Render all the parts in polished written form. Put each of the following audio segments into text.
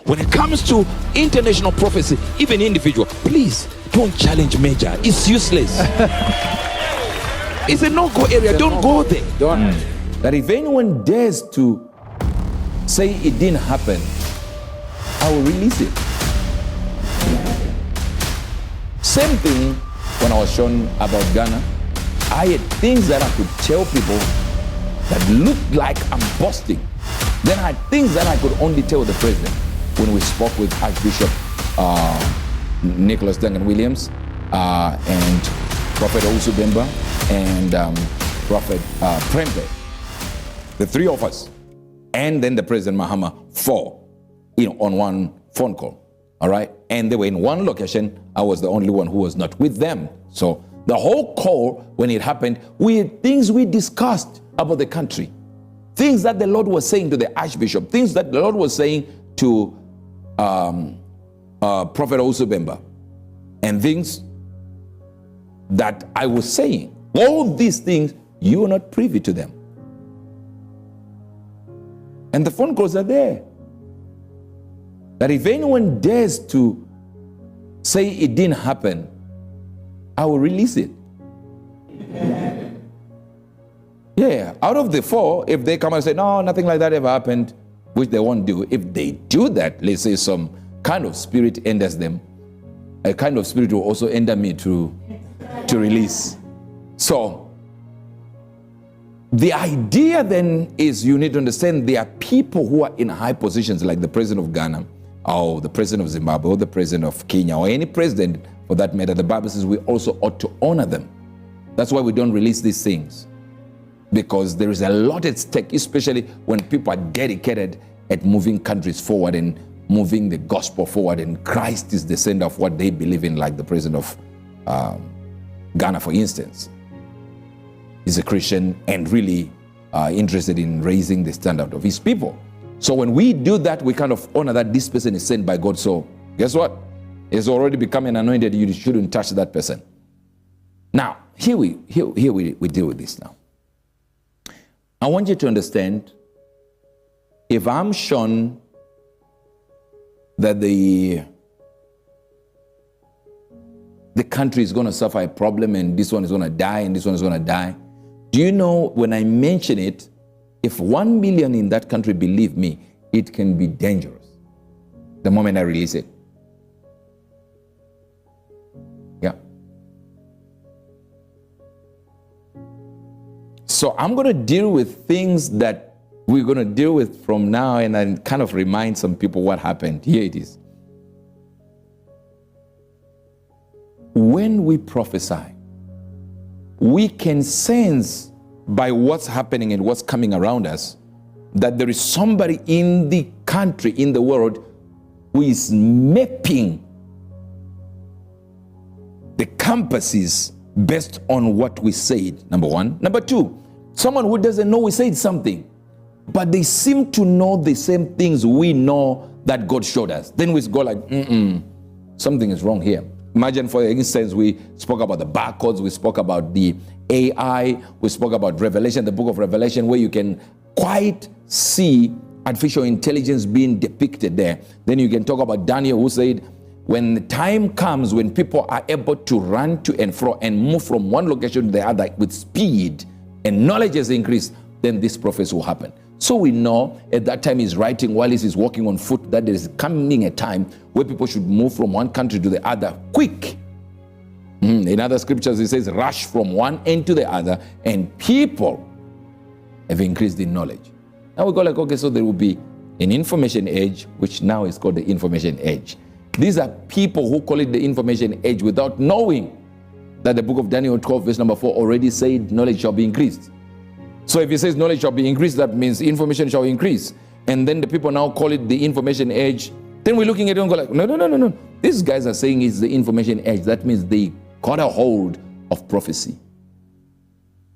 when it comes to international prophecy, even individual, please don't challenge major. It's useless. It's a no-go area. Don't go there. That if anyone dares to say it didn't happen, I will release it. Same thing when I was shown about Ghana. I had things that I could tell people that looked like I'm busting. Then I had things that I could only tell the president. When we spoke with Archbishop Nicholas Duncan Williams and Prophet Owusu Bempah and Prophet Prempeh, the three of us, and then the President Mahama, four, on one phone call, all right? And they were in one location. I was the only one who was not with them. So the whole call, when it happened, we had things we discussed about the country, things that the Lord was saying to the Archbishop, things that the Lord was saying to Prophet Owusu Bempah, and things that I was saying. All these things, you are not privy to them. And the phone calls are there. That if anyone dares to say it didn't happen, I will release it. Yeah, out of the four, if they come and say, no, nothing like that ever happened, which they won't do, if they do that, let's say some kind of spirit enters them, a kind of spirit will also enter me to release. So, the idea then is you need to understand there are people who are in high positions like the president of Ghana or the president of Zimbabwe or the president of Kenya or any president for that matter. The Bible says we also ought to honor them. That's why we don't release these things, because there is a lot at stake, especially when people are dedicated at moving countries forward and moving the gospel forward, and Christ is the center of what they believe in, like the president of Ghana, for instance. Is a Christian and really interested in raising the standard of his people. So when we do that, we kind of honor that this person is sent by God. So guess what? It's already become an anointed. You shouldn't touch that person. Now, here we deal with this now. I want you to understand, if I'm shown that the country is going to suffer a problem and this one is going to die and this one is going to die, do you know, when I mention it, if 1 million in that country believe me, it can be dangerous the moment I release it. Yeah. So I'm going to deal with things that we're going to deal with from now, and I kind of remind some people what happened. Here it is. When we prophesy, we can sense by what's happening and what's coming around us that there is somebody in the country, in the world, who is mapping the compasses based on what we said, number one. Number two, someone who doesn't know we said something, but they seem to know the same things we know that God showed us. Then we go like, something is wrong here. Imagine, for instance, we spoke about the barcodes, we spoke about the AI, we spoke about Revelation, the book of Revelation, where you can quite see artificial intelligence being depicted there. Then you can talk about Daniel, who said, when the time comes when people are able to run to and fro and move from one location to the other with speed and knowledge has increased, then this prophecy will happen. So we know at that time he's writing while he's walking on foot that there is coming a time where people should move from one country to the other quick. In other scriptures it says rush from one end to the other, and people have increased in knowledge. Now we go like, okay, so there will be an information age, which now is called the information age. These are people who call it the information age without knowing that the book of Daniel 12 verse number 4 already said knowledge shall be increased. So if it says knowledge shall be increased, that means information shall increase. And then the people now call it the information age. Then we're looking at it and go like, no. These guys are saying it's the information age. That means they got a hold of prophecy.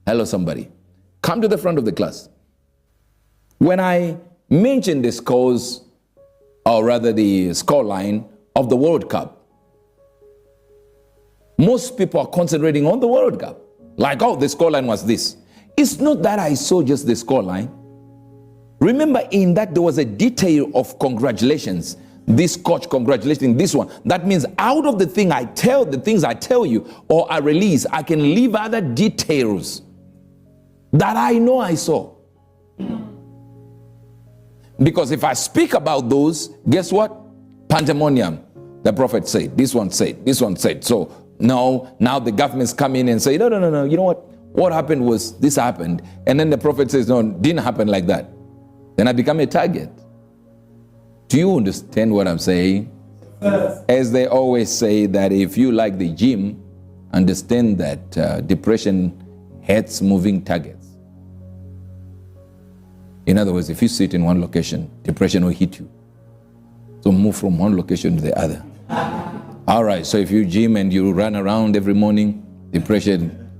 Hello, somebody. Come to the front of the class. When I mentioned the scores, or rather the score line of the World Cup, most people are concentrating on the World Cup. Like, oh, the score line was this. It's not that I saw just the score line. Remember, in that there was a detail of congratulations this coach congratulating this one. That means out of the things I tell you or I release, I can leave other details that I know I saw. Because if I speak about those, guess what? Pandemonium. The prophet said, this one said, this one said. So no, now the governments come in and say, no. You know what happened was this happened. And then the prophet says, no, it didn't happen like that. Then I become a target. Do you understand what I'm saying? Yes. As they always say that if you like the gym, understand that depression hates moving targets. In other words, if you sit in one location, depression will hit you. So move from one location to the other. All right, so if you gym and you run around every morning, depression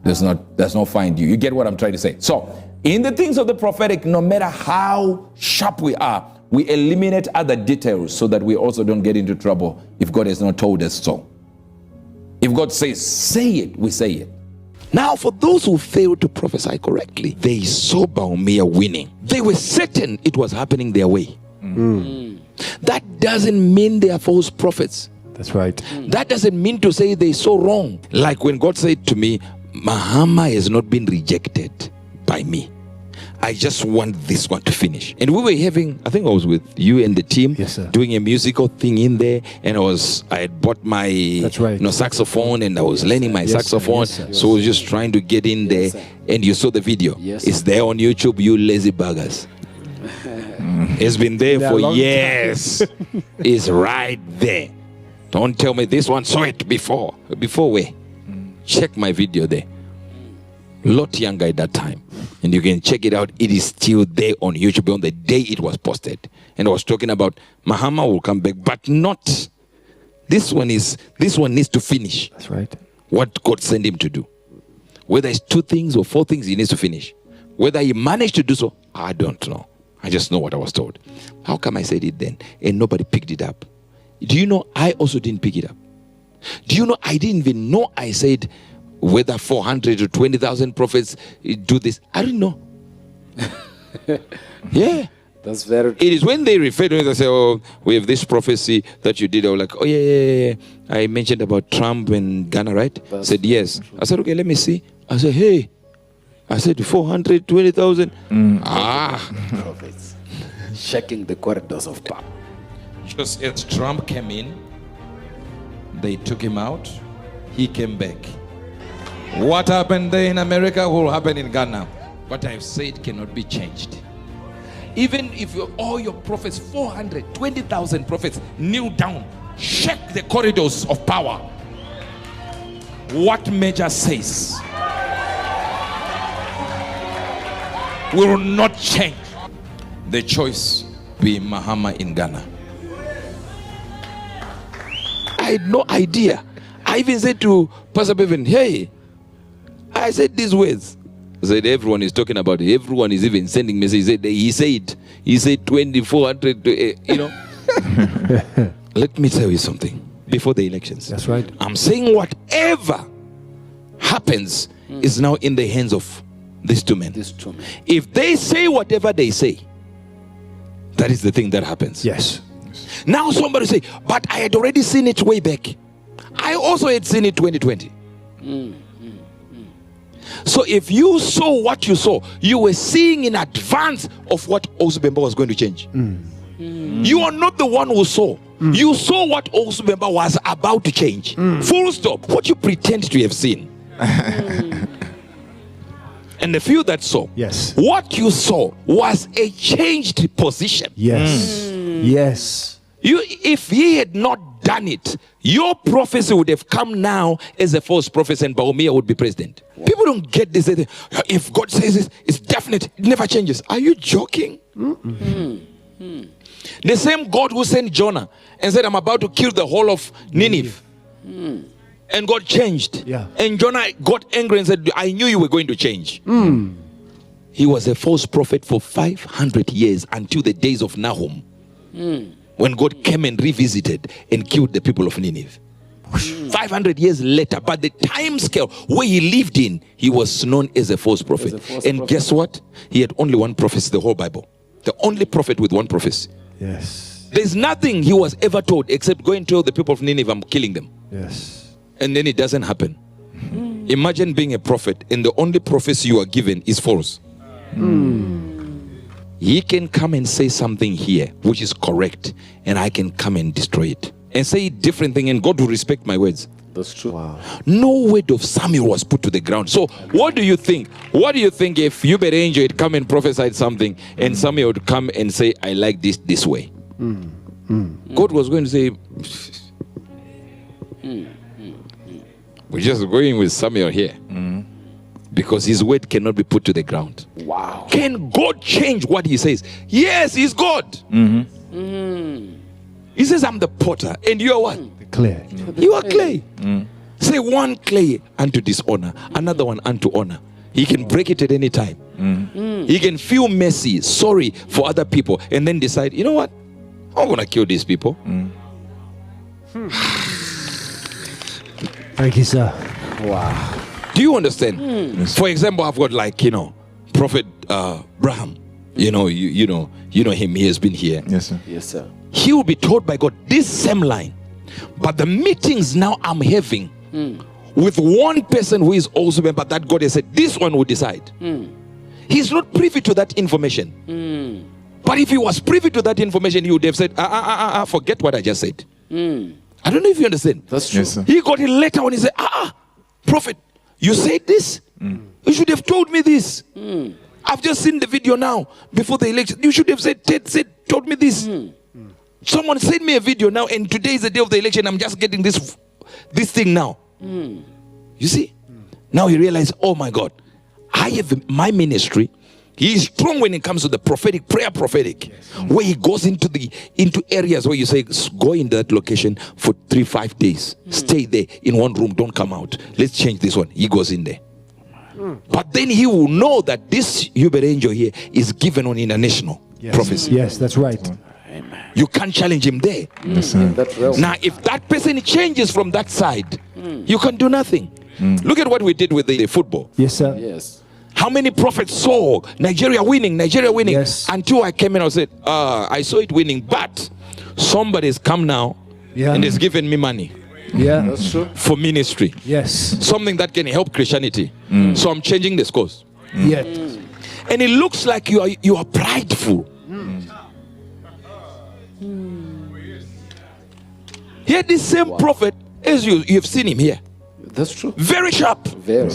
does not find you. You get what I'm trying to say? So in the things of the prophetic, no matter how sharp we are, we eliminate other details so that we also don't get into trouble if God has not told us so. If God says, say it, we say it. Now, for those who failed to prophesy correctly, they saw Baumia winning. They were certain it was happening their way. That doesn't mean they are false prophets. That's right. That doesn't mean to say they saw wrong. Like when God said to me, Mahama has not been rejected by me. I just want this one to finish. And we were having, I think I was with you and the team, yes, sir, doing a musical thing in there. And I had bought my That's right, saxophone, and I was learning my saxophone. So I was just trying to get in there. And you saw the video. It's there on YouTube, you lazy buggers. It's been there for years. It's right there. Don't tell me this one saw it before. Before where? Check my video there. Lot younger at that time, and you can check it out. It is still there on YouTube on the day it was posted. And I was talking about Mahama will come back, but not this one. This one needs to finish. That's right. What God sent him to do. Whether it's 2 things or 4 things, he needs to finish. Whether he managed to do so, I don't know. I just know what I was told. How come I said it then and nobody picked it up? Do you know I also didn't pick it up? Do you know I didn't even know I said whether 400 or 20,000 prophets do this? I didn't know. Yeah. That's very true. It is when they refer to it, they say, oh, we have this prophecy that you did. I was like, oh, yeah. I mentioned about Trump and Ghana, right? I said, yes. I said, okay, let me see. I said, hey. I said, 420,000. Prophets. Checking the corridors of power. Just as Trump came in, they took him out. He came back. What happened there in America will happen in Ghana. What I've said cannot be changed. Even if all your prophets, 420,000 prophets, kneel down, check the corridors of power. What Major says will not change. The choice be Mahama in Ghana. I had no idea. I even said to Pastor Bevan, hey, I said these words. I said, everyone is talking about it. Everyone is even sending messages. He said 2,400, you know. Let me tell you something. Before the elections. That's right. I'm saying whatever happens is now in the hands of these 2 men. If they say whatever they say, that is the thing that happens. Yes. Now somebody say, but I had already seen it way back. I also had seen it 2020. So if you saw what you saw, you were seeing in advance of what Owusu Bempah was going to change. You are not the one who saw. You saw what Owusu Bempah was about to change. Full stop. What you pretend to have seen. And the few that saw, yes, what you saw was a changed position. Yes. Yes. If he had not done it, your prophecy would have come now as a false prophet and Baumia would be president. People don't get this. If God says this, it's definite. It never changes. Are you joking? The same God who sent Jonah and said, I'm about to kill the whole of Nineveh. And God changed. Yeah. And Jonah got angry and said, I knew you were going to change. He was a false prophet for 500 years until the days of Nahum. When God came and revisited and killed the people of Nineveh. 500 years later, but the time scale where he lived in, he was known as a false prophet. Guess what? He had only one prophecy, the whole Bible. The only prophet with one prophecy. Yes. There's nothing he was ever told except go and tell the people of Nineveh, I'm killing them. Yes. And then it doesn't happen. Imagine being a prophet and the only prophecy you are given is false. He can come and say something here which is correct, and I can come and destroy it and say a different thing, and God will respect my words. That's true. Wow. No word of Samuel was put to the ground. So what do you think? What do you think if UEBERT had come and prophesied something and Samuel would come and say, I like this way? God was going to say, we're just going with Samuel here. Because his word cannot be put to the ground. Wow. Can God change what he says? Yes, he's God. He says, I'm the potter and you are what? Clear. You are clay. Say one clay unto dishonor, another one unto honor. He can break it at any time. He can feel mercy, sorry for other people, and then decide, you know what? I'm going to kill these people. Thank you, sir. Wow. Do you understand? For example, I've got Prophet Abraham. You know him. He has been here. Yes, sir. Yes, sir. He will be told by God this same line. But the meetings now I'm having with one person who is also Bempah, that God has said, this one will decide. He's not privy to that information. But if he was privy to that information, he would have said, forget what I just said. I don't know if you understand. That's true. Yes, sir. He got a letter and he said, prophet, you said this? You should have told me this. I've just seen the video now before the election. You should have told me this. Someone sent me a video now, and today is the day of the election. I'm just getting this thing now. You see? Now he realized, oh my God, I have my ministry. He is strong when it comes to the prophetic, prayer prophetic, where he goes into areas where you say, go in that location for 3-5 days. Stay there in one room, don't come out. Let's change this one. He goes in there. But then he will know that this UEBERT here is given on international prophecy. Yes, that's right. You can't challenge him there. Yes, sir. That realm. Now, if that person changes from that side, you can do nothing. Look at what we did with the football. Yes, sir. Yes. How many prophets saw Nigeria winning, Yes. until I came in and said, I saw it winning, but somebody's come now and has given me money Yeah. That's true. for ministry, Yes. something that can help Christianity. So I'm changing the scores. Yet. And it looks like you are prideful. Here, this same prophet, as you've seen him here, That's true. very sharp. Very.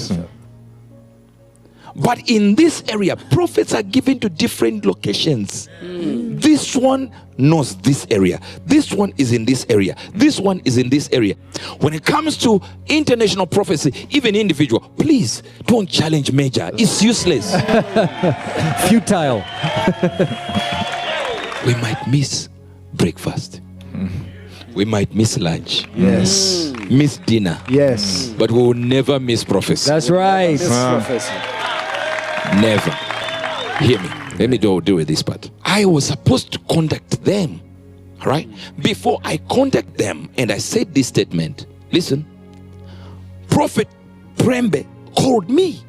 But in this area, prophets are given to different locations. This one knows this area. This one is in this area. This one is in this area. When it comes to international prophecy, even individual, please don't challenge major. It's useless. Futile. We might miss breakfast. We might miss lunch. Yes. Miss dinner. Yes. But we will never miss prophecy. That's right. Yes, Professor. Never. Hear me. Let me deal with this part. I was supposed to contact them. All right? Before I contact them and I said this statement, listen, Prophet Prembe called me.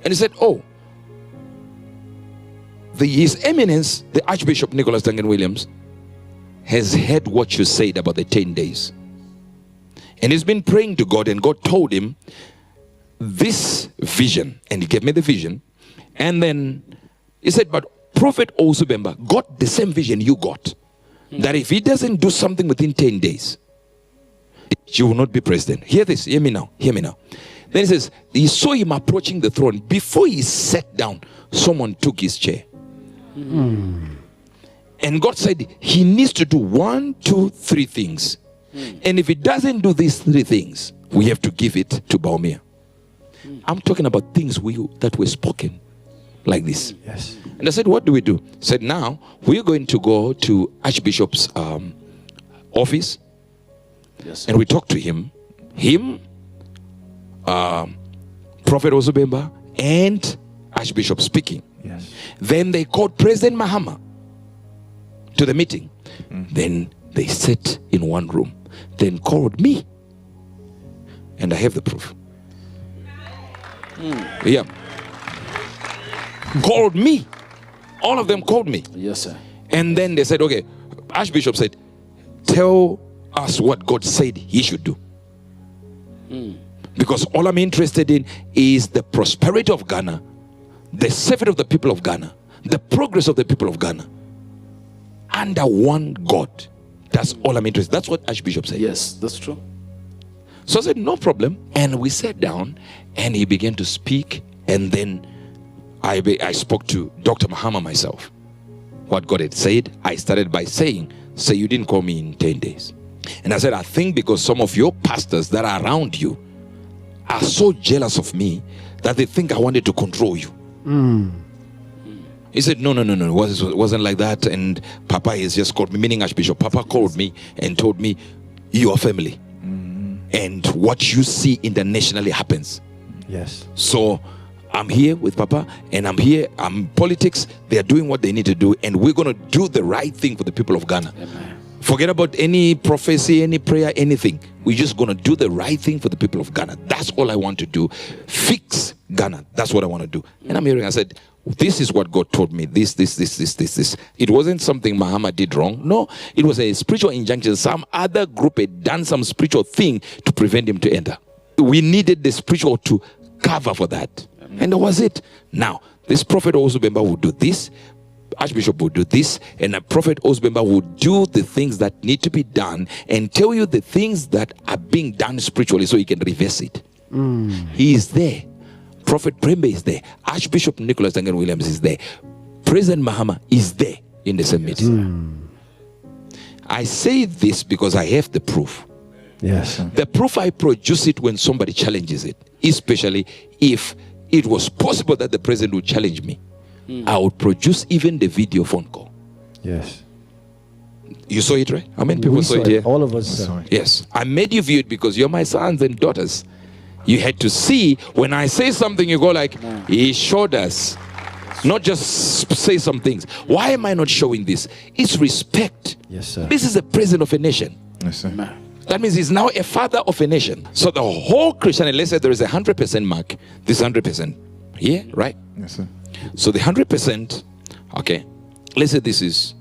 And he said, His Eminence, the Archbishop Nicholas Duncan Williams, has heard what you said about the 10 days. And he's been praying to God, and God told him this vision, and he gave me the vision. And then he said, but Prophet Owusu Bempah got the same vision you got, that if he doesn't do something within 10 days, you will not be president. Hear this, hear me now. Then he says, he saw him approaching the throne. Before he sat down, someone took his chair. And God said he needs to do 1, 2, 3 things. And if he doesn't do these 3 things, we have to give it to Baumia. I'm talking about things that were spoken like this. Yes. And I said, what do we do? He said, now we're going to go to Archbishop's office. Yes. And we talk to him, Prophet Owusu Bempah, and Archbishop speaking. Yes. Then they called President Mahama to the meeting. Then they sat in one room. Then called me. And I have the proof. Yeah. Called me. All of them called me. Yes, sir. And then they said, okay, Archbishop said, tell us what God said he should do. Because all I'm interested in is the prosperity of Ghana, the safety of the people of Ghana, the progress of the people of Ghana under one God. That's all I'm interested in. That's what Archbishop said. Yes, that's true. So I said, no problem. And we sat down and he began to speak. And then I spoke to Dr. Mahama myself. What God had said, I started by saying, say you didn't call me in 10 days. And I said, I think because some of your pastors that are around you are so jealous of me that they think I wanted to control you. He said, no, it wasn't like that. And Papa has just called me, meaning Archbishop. Papa called me and told me, you are family. And what you see internationally happens. Yes. So I'm here with Papa, and I'm politics. They are doing what they need to do, and we're going to do the right thing for the people of Ghana. Amen. Forget about any prophecy, any prayer, anything. We're just going to do the right thing for the people of Ghana. That's all I want to do. Fix Ghana. That's what I want to do. And I'm hearing, I said, this is what God told me. This. It wasn't something Mahama did wrong. No, it was a spiritual injunction. Some other group had done some spiritual thing to prevent him to enter. We needed the spiritual to cover for that. And that was it. Now, this prophet Owusu Bempah would do this. Archbishop would do this, and a prophet Owusu Bempah would do the things that need to be done and tell you the things that are being done spiritually so you can reverse it. He is there. Prophet Prembe is there. Archbishop Nicholas Duncan Williams is there. President Mahama is there in the same meeting. I say this because I have the proof. Yes. The proof, I produce it when somebody challenges it, especially if it was possible that the president would challenge me. I would produce even the video phone call. Yes. You saw it, right? How many people saw it here? All of us saw it. Yes. I made you view it because you're my sons and daughters. You had to see when I say something, you go like, he showed us. Not just say some things. Why am I not showing this? It's respect. Yes, sir. This is the president of a nation. Yes, sir. That means he's now a father of a nation. So the whole Christianity, let's say there is 100% mark. This 100%. Yeah, right? Yes, sir. So the 100%, okay, let's say this is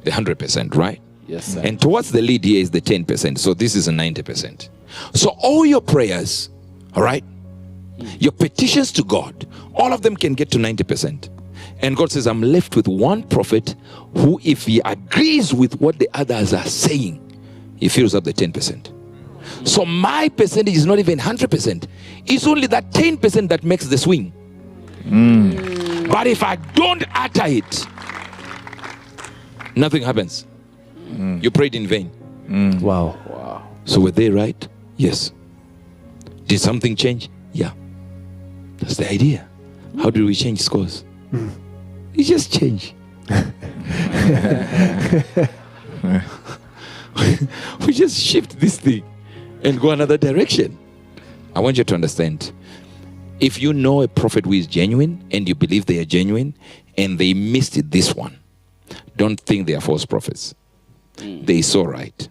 the 100%, right? Yes, sir. And towards the lead here is the 10%. So this is a 90%. So all your prayers, all right, your petitions to God, all of them can get to 90%. And God says, I'm left with one prophet who, if he agrees with what the others are saying, he fills up the 10%. So my percentage is not even 100%. It's only that 10% that makes the swing. But if I don't utter it, nothing happens. You prayed in vain. Wow. So were they right? Yes. Did something change? Yeah. That's the idea. How do we change scores? You just change. We just shift this thing and go another direction. I want you to understand. If you know a prophet who is genuine and you believe they are genuine and they missed it, this one, don't think they are false prophets. They saw right.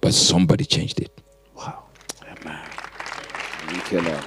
But somebody changed it. Wow. Amen. Thank you, Lord.